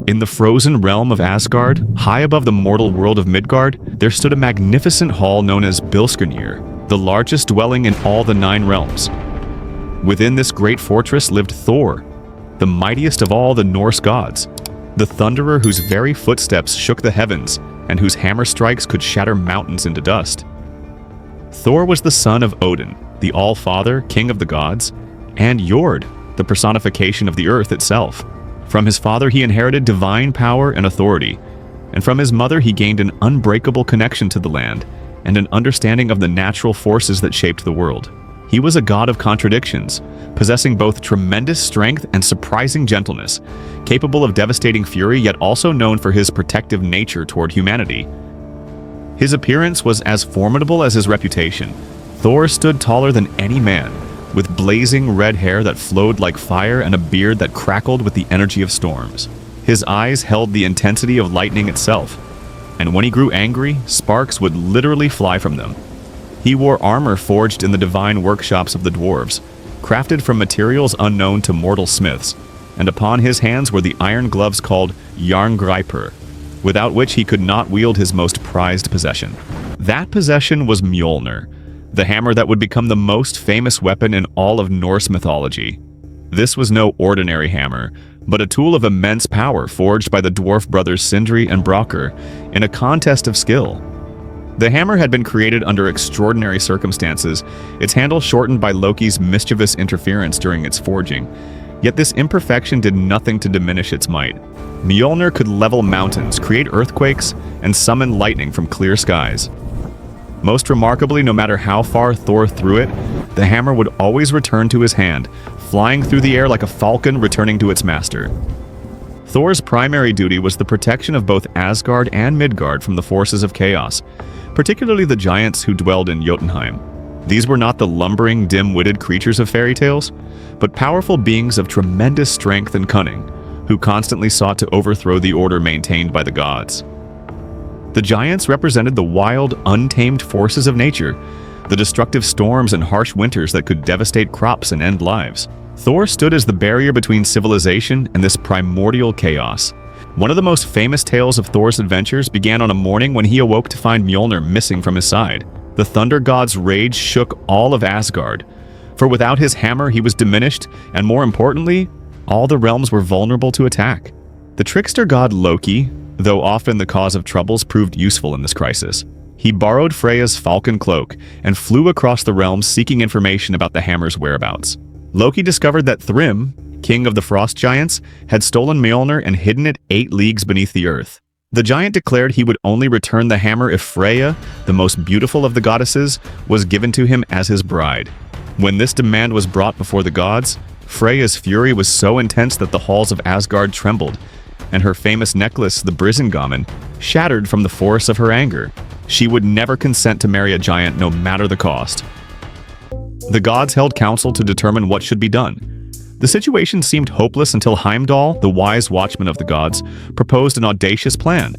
In the frozen realm of Asgard, high above the mortal world of Midgard, there stood a magnificent hall known as Mjolnir, the largest dwelling in all the 9 realms. Within this great fortress lived Thor, the mightiest of all the Norse gods, the thunderer whose very footsteps shook the heavens and whose hammer strikes could shatter mountains into dust. Thor was the son of Odin, the All-Father, king of the gods, and Jord, the personification of the earth itself. From his father he inherited divine power and authority, and from his mother he gained an unbreakable connection to the land and an understanding of the natural forces that shaped the world. He was a god of contradictions, possessing both tremendous strength and surprising gentleness, capable of devastating fury yet also known for his protective nature toward humanity. His appearance was as formidable as his reputation. Thor stood taller than any man, with blazing red hair that flowed like fire and a beard that crackled with the energy of storms. His eyes held the intensity of lightning itself, and when he grew angry, sparks would literally fly from them. He wore armor forged in the divine workshops of the dwarves, crafted from materials unknown to mortal smiths, and upon his hands were the iron gloves called Jerngripper, without which he could not wield his most prized possession. That possession was Mjolnir, the hammer that would become the most famous weapon in all of Norse mythology. This was no ordinary hammer, but a tool of immense power forged by the dwarf brothers Sindri and Brokkr in a contest of skill. The hammer had been created under extraordinary circumstances, its handle shortened by Loki's mischievous interference during its forging. Yet this imperfection did nothing to diminish its might. Mjolnir could level mountains, create earthquakes, and summon lightning from clear skies. Most remarkably, no matter how far Thor threw it, the hammer would always return to his hand, flying through the air like a falcon returning to its master. Thor's primary duty was the protection of both Asgard and Midgard from the forces of chaos, particularly the giants who dwelled in Jotunheim. These were not the lumbering, dim-witted creatures of fairy tales, but powerful beings of tremendous strength and cunning, who constantly sought to overthrow the order maintained by the gods. The giants represented the wild, untamed forces of nature, the destructive storms and harsh winters that could devastate crops and end lives. Thor stood as the barrier between civilization and this primordial chaos. One of the most famous tales of Thor's adventures began on a morning when he awoke to find Mjolnir missing from his side. The thunder god's rage shook all of Asgard, for without his hammer he was diminished, and more importantly, all the realms were vulnerable to attack. The trickster god Loki, though often the cause of troubles, proved useful in this crisis. He borrowed Freya's falcon cloak and flew across the realms seeking information about the hammer's whereabouts. Loki discovered that Thrym, king of the frost giants, had stolen Mjolnir and hidden it 8 leagues beneath the earth. The giant declared he would only return the hammer if Freya, the most beautiful of the goddesses, was given to him as his bride. When this demand was brought before the gods, Freya's fury was so intense that the halls of Asgard trembled, and her famous necklace, the Brisingamen, shattered from the force of her anger. She would never consent to marry a giant no matter the cost. The gods held council to determine what should be done. The situation seemed hopeless until Heimdall, the wise watchman of the gods, proposed an audacious plan.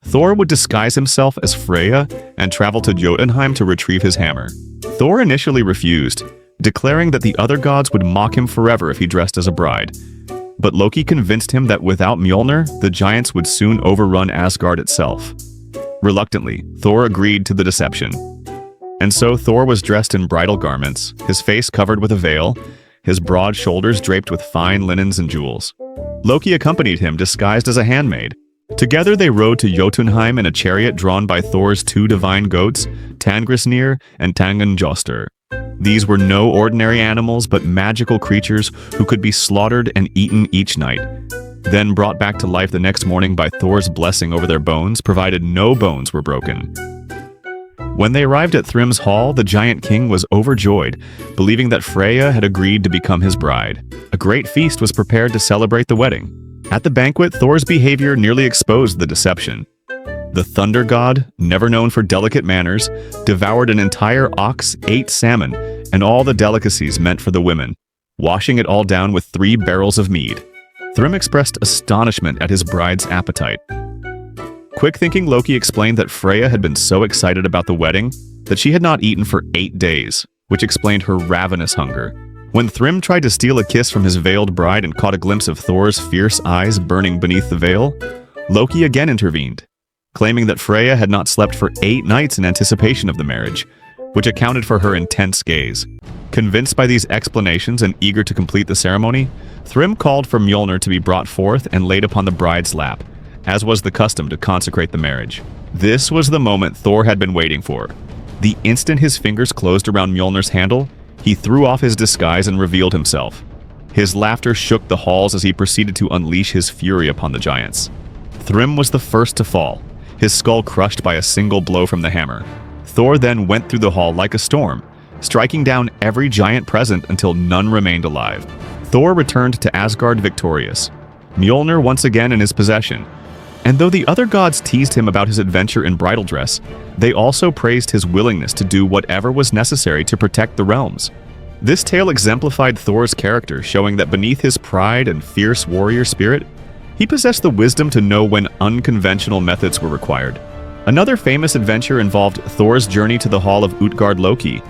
Thor would disguise himself as Freya and travel to Jotunheim to retrieve his hammer. Thor initially refused, declaring that the other gods would mock him forever if he dressed as a bride. But Loki convinced him that without Mjolnir, the giants would soon overrun Asgard itself. Reluctantly, Thor agreed to the deception. And so Thor was dressed in bridal garments, his face covered with a veil, his broad shoulders draped with fine linens and jewels. Loki accompanied him, disguised as a handmaid. Together they rode to Jotunheim in a chariot drawn by Thor's 2 divine goats, Tangrisnir and Tangenjoster. These were no ordinary animals, but magical creatures who could be slaughtered and eaten each night, then brought back to life the next morning by Thor's blessing over their bones, provided no bones were broken. When they arrived at Thrym's hall, the giant king was overjoyed, believing that Freya had agreed to become his bride. A great feast was prepared to celebrate the wedding. At the banquet, Thor's behavior nearly exposed the deception. The thunder god, never known for delicate manners, devoured an entire ox, 8 salmon, and all the delicacies meant for the women, washing it all down with 3 barrels of mead. Thrym expressed astonishment at his bride's appetite. Quick-thinking Loki explained that Freya had been so excited about the wedding that she had not eaten for 8 days, which explained her ravenous hunger. When Thrym tried to steal a kiss from his veiled bride and caught a glimpse of Thor's fierce eyes burning beneath the veil, Loki again intervened, claiming that Freya had not slept for 8 nights in anticipation of the marriage, which accounted for her intense gaze. Convinced by these explanations and eager to complete the ceremony, Thrym called for Mjolnir to be brought forth and laid upon the bride's lap, as was the custom to consecrate the marriage. This was the moment Thor had been waiting for. The instant his fingers closed around Mjolnir's handle, he threw off his disguise and revealed himself. His laughter shook the halls as he proceeded to unleash his fury upon the giants. Thrym was the first to fall, his skull crushed by a single blow from the hammer. Thor then went through the hall like a storm, striking down every giant present until none remained alive. Thor returned to Asgard victorious, Mjolnir once again in his possession. And though the other gods teased him about his adventure in bridal dress, they also praised his willingness to do whatever was necessary to protect the realms. This tale exemplified Thor's character, showing that beneath his pride and fierce warrior spirit, he possessed the wisdom to know when unconventional methods were required. Another famous adventure involved Thor's journey to the hall of Utgard Loki,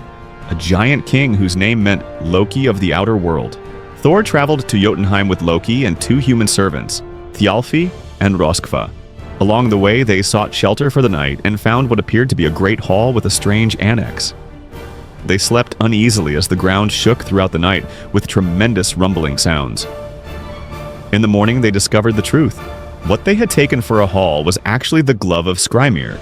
a giant king whose name meant Loki of the Outer World. Thor traveled to Jotunheim with Loki and 2 human servants, Thialfi and Roskva. Along the way, they sought shelter for the night and found what appeared to be a great hall with a strange annex. They slept uneasily as the ground shook throughout the night with tremendous rumbling sounds. In the morning, they discovered the truth. What they had taken for a hall was actually the glove of Skrymir,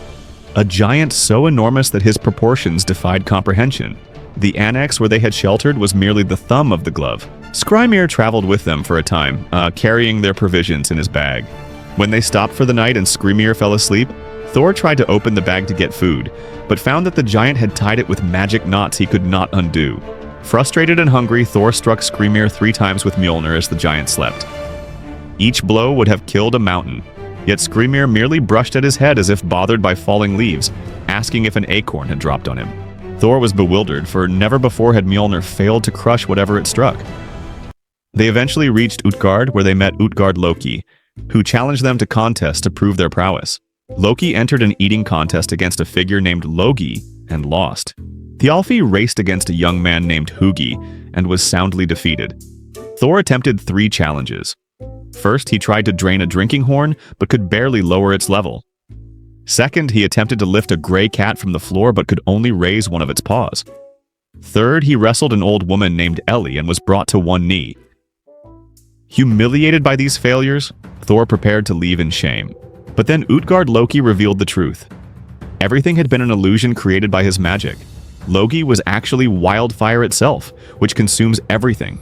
a giant so enormous that his proportions defied comprehension. The annex where they had sheltered was merely the thumb of the glove. Skrymir traveled with them for a time, carrying their provisions in his bag. When they stopped for the night and Skrymir fell asleep, Thor tried to open the bag to get food, but found that the giant had tied it with magic knots he could not undo. Frustrated and hungry, Thor struck Skrymir 3 times with Mjolnir as the giant slept. Each blow would have killed a mountain, yet Skrymir merely brushed at his head as if bothered by falling leaves, asking if an acorn had dropped on him. Thor was bewildered, for never before had Mjolnir failed to crush whatever it struck. They eventually reached Utgard, where they met Utgard Loki, who challenged them to contest to prove their prowess. Loki entered an eating contest against a figure named Logi and lost. Thialfi raced against a young man named Hugi and was soundly defeated. Thor attempted 3 challenges. First, he tried to drain a drinking horn, but could barely lower its level. Second, he attempted to lift a gray cat from the floor, but could only raise one of its paws. Third, he wrestled an old woman named Ellie and was brought to one knee. Humiliated by these failures, Thor prepared to leave in shame. But then Utgard Loki revealed the truth. Everything had been an illusion created by his magic. Loki was actually wildfire itself, which consumes everything.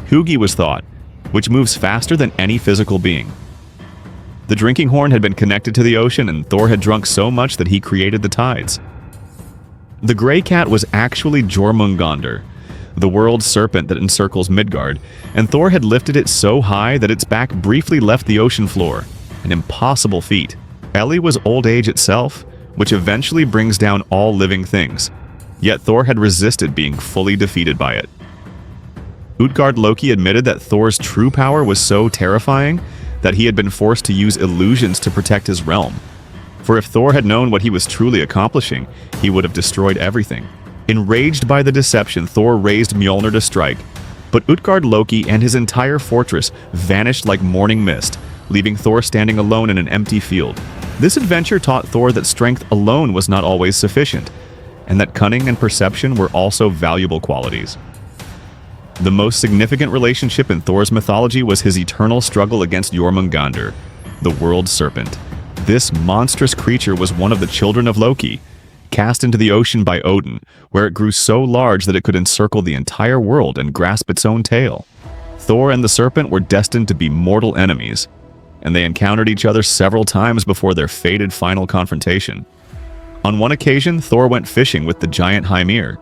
Hugi was thought, which moves faster than any physical being. The drinking horn had been connected to the ocean, and Thor had drunk so much that he created the tides. The gray cat was actually Jormungandr, the world's serpent that encircles Midgard, and Thor had lifted it so high that its back briefly left the ocean floor, an impossible feat. Ellie was old age itself, which eventually brings down all living things, yet Thor had resisted being fully defeated by it. Utgard Loki admitted that Thor's true power was so terrifying that he had been forced to use illusions to protect his realm. For if Thor had known what he was truly accomplishing, he would have destroyed everything. Enraged by the deception, Thor raised Mjolnir to strike, but Utgard Loki and his entire fortress vanished like morning mist, leaving Thor standing alone in an empty field. This adventure taught Thor that strength alone was not always sufficient, and that cunning and perception were also valuable qualities. The most significant relationship in Thor's mythology was his eternal struggle against Jormungandr, the world serpent. This monstrous creature was one of the children of Loki, cast into the ocean by Odin, where it grew so large that it could encircle the entire world and grasp its own tail. Thor and the serpent were destined to be mortal enemies, and they encountered each other several times before their fated final confrontation. On one occasion, Thor went fishing with the giant Hymir.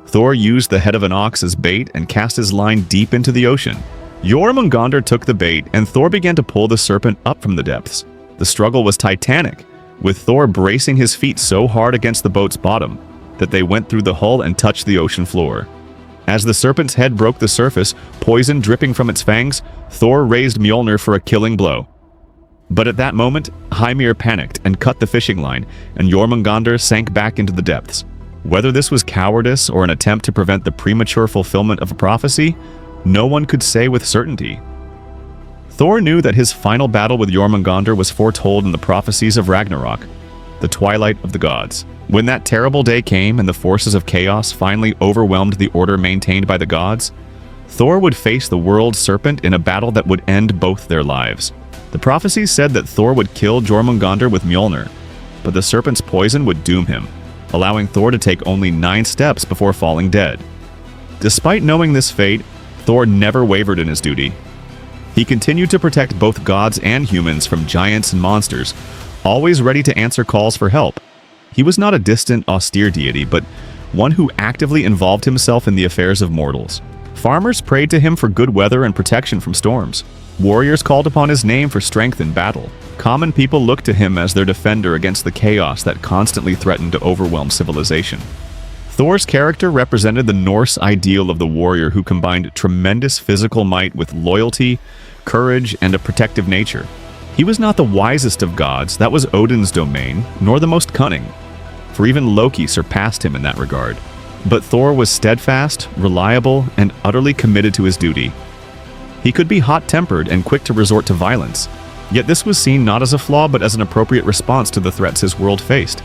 Thor used the head of an ox as bait and cast his line deep into the ocean. Jormungandr took the bait, and Thor began to pull the serpent up from the depths. The struggle was titanic, with Thor bracing his feet so hard against the boat's bottom that they went through the hull and touched the ocean floor. As the serpent's head broke the surface, poison dripping from its fangs, Thor raised Mjolnir for a killing blow. But at that moment, Hymir panicked and cut the fishing line, and Jormungandr sank back into the depths. Whether this was cowardice or an attempt to prevent the premature fulfillment of a prophecy, no one could say with certainty. Thor knew that his final battle with Jormungandr was foretold in the prophecies of Ragnarok, the twilight of the gods. When that terrible day came and the forces of chaos finally overwhelmed the order maintained by the gods, Thor would face the world serpent in a battle that would end both their lives. The prophecies said that Thor would kill Jormungandr with Mjolnir, but the serpent's poison would doom him, allowing Thor to take only 9 steps before falling dead. Despite knowing this fate, Thor never wavered in his duty. He continued to protect both gods and humans from giants and monsters, always ready to answer calls for help. He was not a distant, austere deity, but one who actively involved himself in the affairs of mortals. Farmers prayed to him for good weather and protection from storms. Warriors called upon his name for strength in battle. Common people looked to him as their defender against the chaos that constantly threatened to overwhelm civilization. Thor's character represented the Norse ideal of the warrior who combined tremendous physical might with loyalty, courage, and a protective nature. He was not the wisest of gods, that was Odin's domain, nor the most cunning, for even Loki surpassed him in that regard. But Thor was steadfast, reliable, and utterly committed to his duty. He could be hot-tempered and quick to resort to violence, yet this was seen not as a flaw but as an appropriate response to the threats his world faced.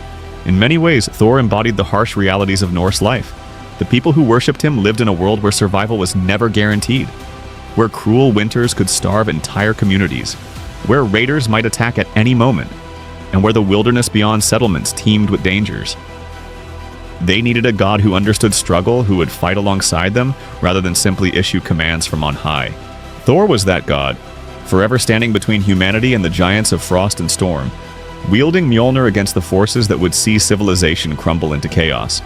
In many ways, Thor embodied the harsh realities of Norse life. The people who worshipped him lived in a world where survival was never guaranteed, where cruel winters could starve entire communities, where raiders might attack at any moment, and where the wilderness beyond settlements teemed with dangers. They needed a god who understood struggle, who would fight alongside them, rather than simply issue commands from on high. Thor was that god, forever standing between humanity and the giants of frost and storm, wielding Mjolnir against the forces that would see civilization crumble into chaos.